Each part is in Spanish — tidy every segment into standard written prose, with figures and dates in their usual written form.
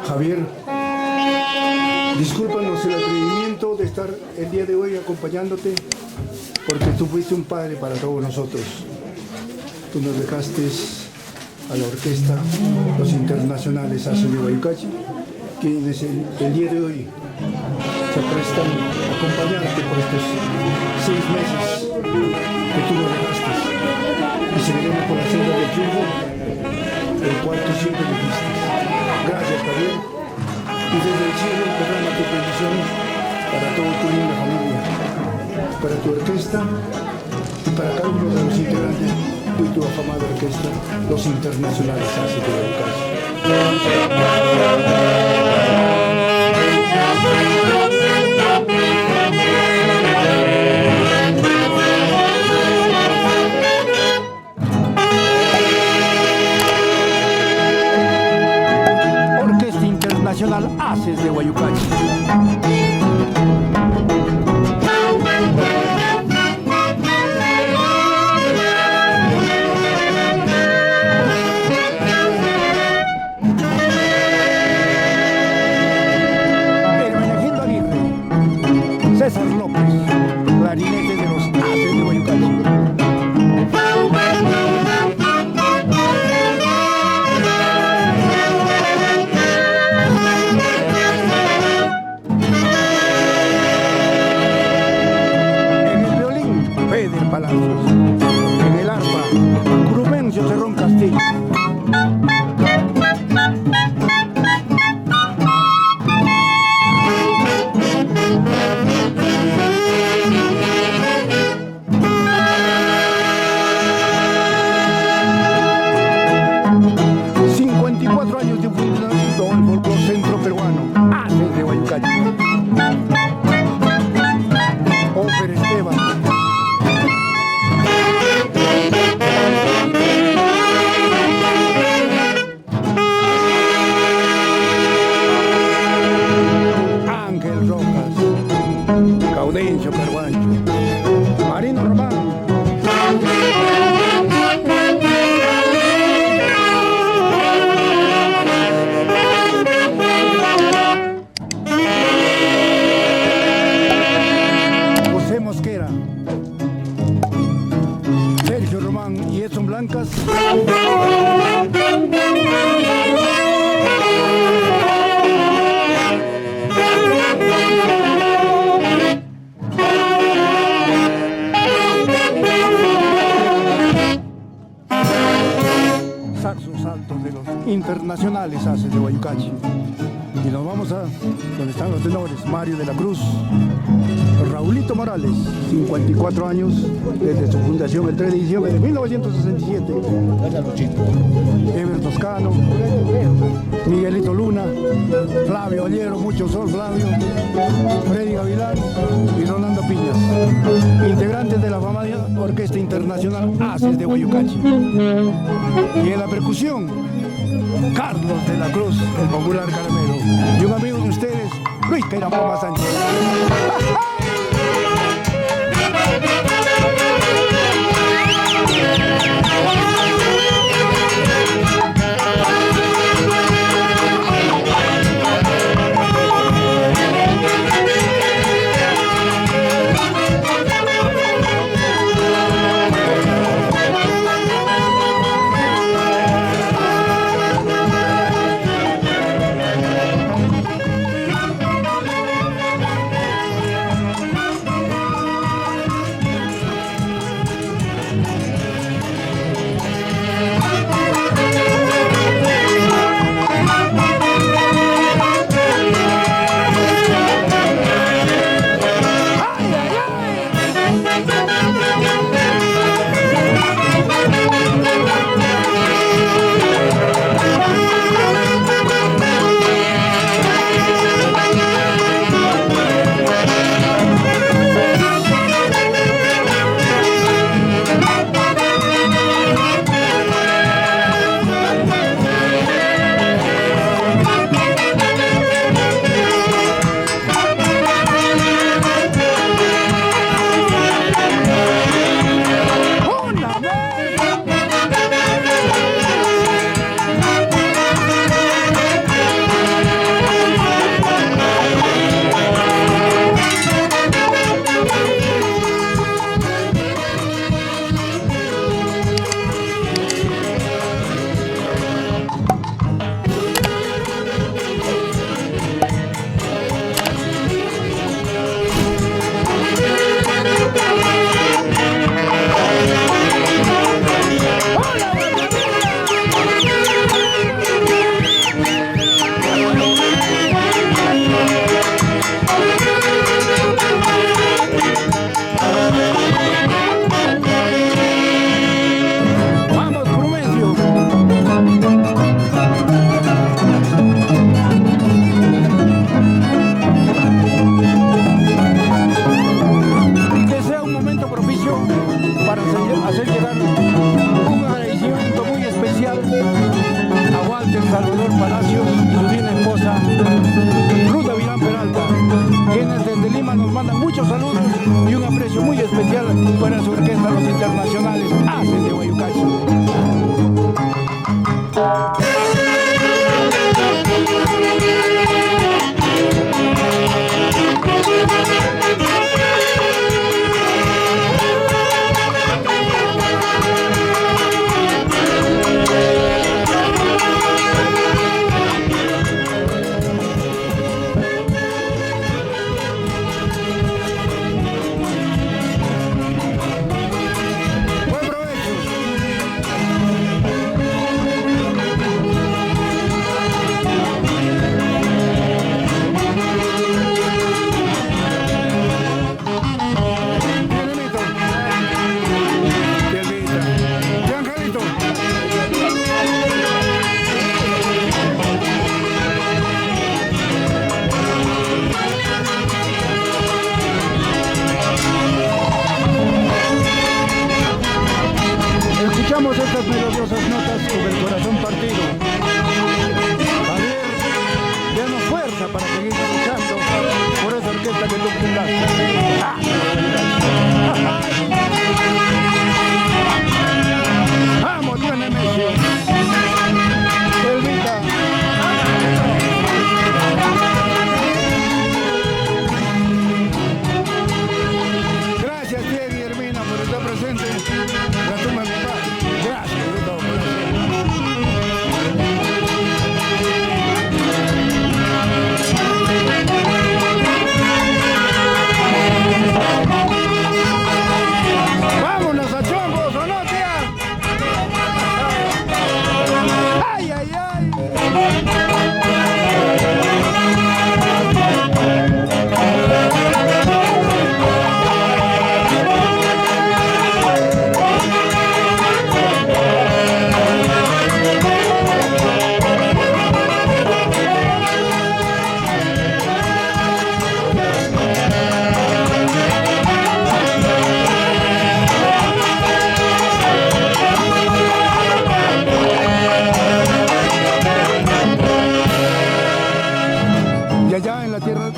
Javier, discúlpanos el atrevimiento de estar el día de hoy acompañándote, porque tú fuiste un padre para todos nosotros. Tú nos dejaste a la orquesta, los internacionales Aces de Guayucachi, quienes el día de hoy se prestan a acompañarte por estos 6 meses que tú nos dejaste, y seguiremos por la senda del triunfo, el cual tú siempre dijiste. Gracias, Javier, y desde el cielo derrama tus bendiciones para toda tu linda familia, para tu orquesta y para cada uno de los integrantes de tu afamada orquesta, los internacionales Aces de Guayucachi. Orquesta Internacional Aces de Guayucachi. César López, clarinete de los Aces de Guayucachi. En el violín, Feder Palacios. En el arpa, Crumencio Cerrón Castillo. Gaudencio Perguancho, Marino Román, José Mosquera, Sergio Román y Edson Blancas. Saxos altos de los internacionales Aces de Guayucachi. Y nos vamos a donde están los tenores: Mario de la Cruz, Raulito Morales, 54 años desde su fundación el 3 de diciembre de 1967. Ever Toscano, Miguelito Luna, Flavio Ollero, mucho sol Flavio, Freddy Gavilán y Rolando Piñas, integrantes de la famosa Orquesta Internacional Aces de Guayucachi. Y en la percusión, Carlos de la Cruz, el popular caramelo, y un amigo de ustedes, Luis Cairamoma Sánchez.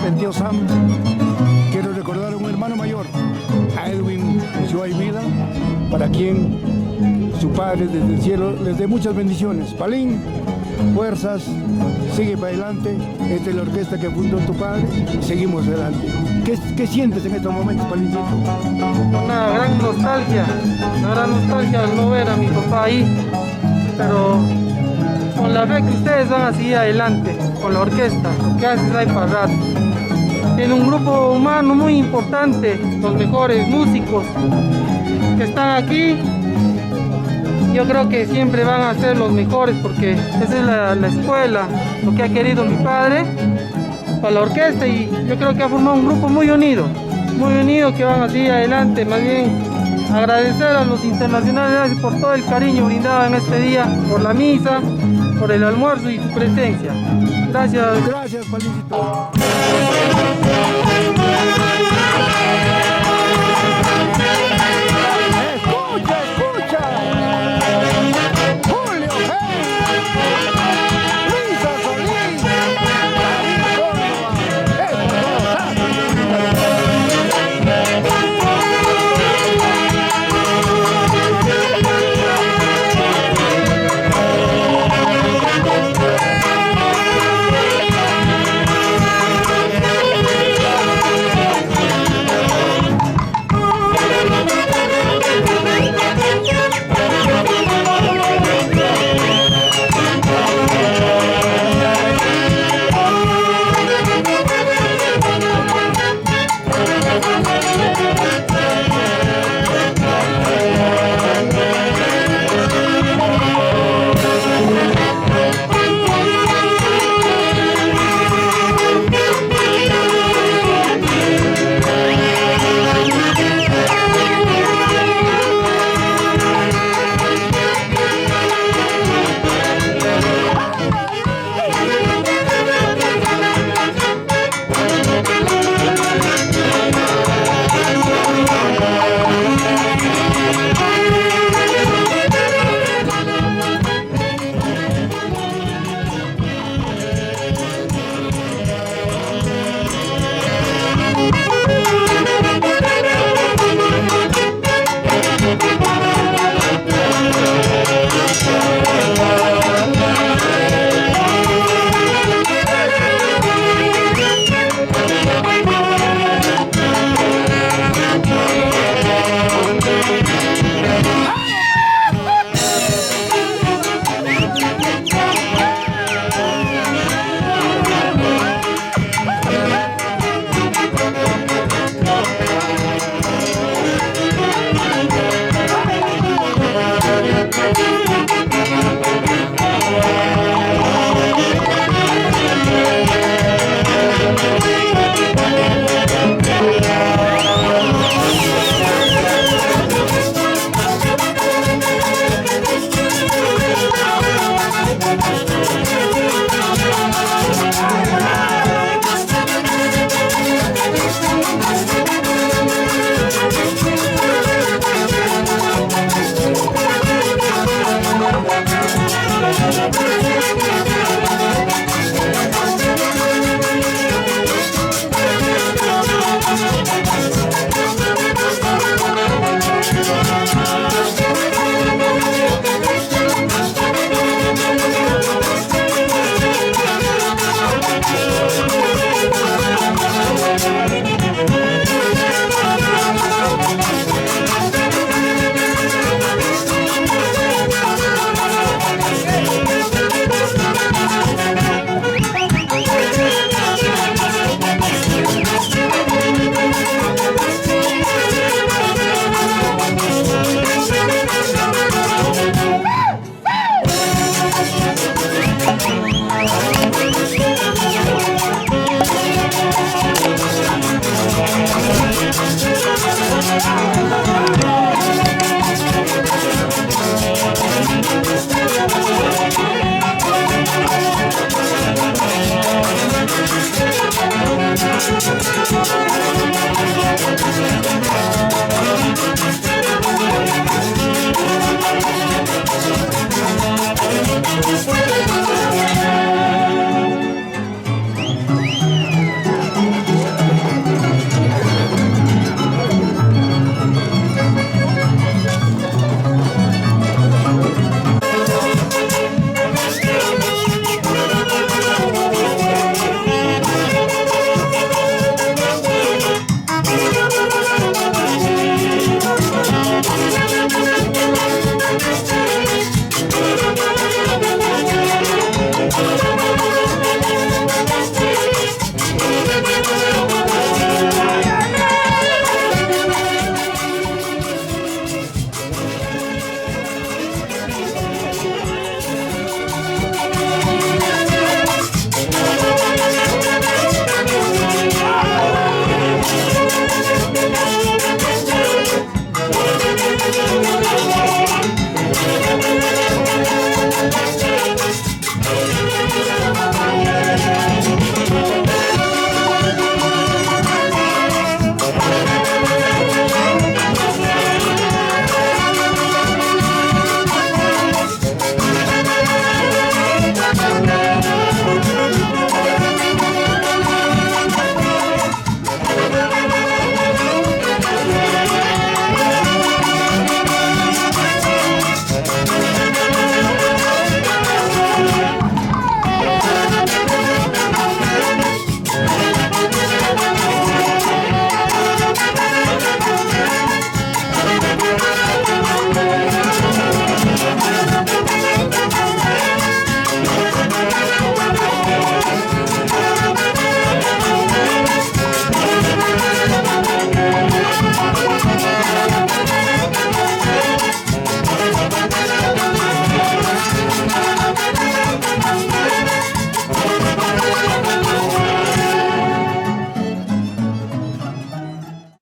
el tío Sam. Quiero recordar a un hermano mayor, a Edwin Ushuaia Vida, para quien su Padre desde el cielo les dé muchas bendiciones. Palín, fuerzas, sigue para adelante. Esta es la orquesta que fundó tu padre y seguimos adelante. ¿Qué sientes en estos momentos, Palincito? Una gran nostalgia al no ver a mi papá ahí, pero con la fe que ustedes van a seguir adelante, con la orquesta, lo que haces ahí para rato. Tiene un grupo humano muy importante, los mejores músicos que están aquí. Yo creo que siempre van a ser los mejores porque esa es la escuela, lo que ha querido mi padre para la orquesta, y yo creo que ha formado un grupo muy unido que van a seguir adelante. Más bien agradecer a los internacionales por todo el cariño brindado en este día, por la misa, por el almuerzo y su presencia. Gracias. Gracias, Palincito.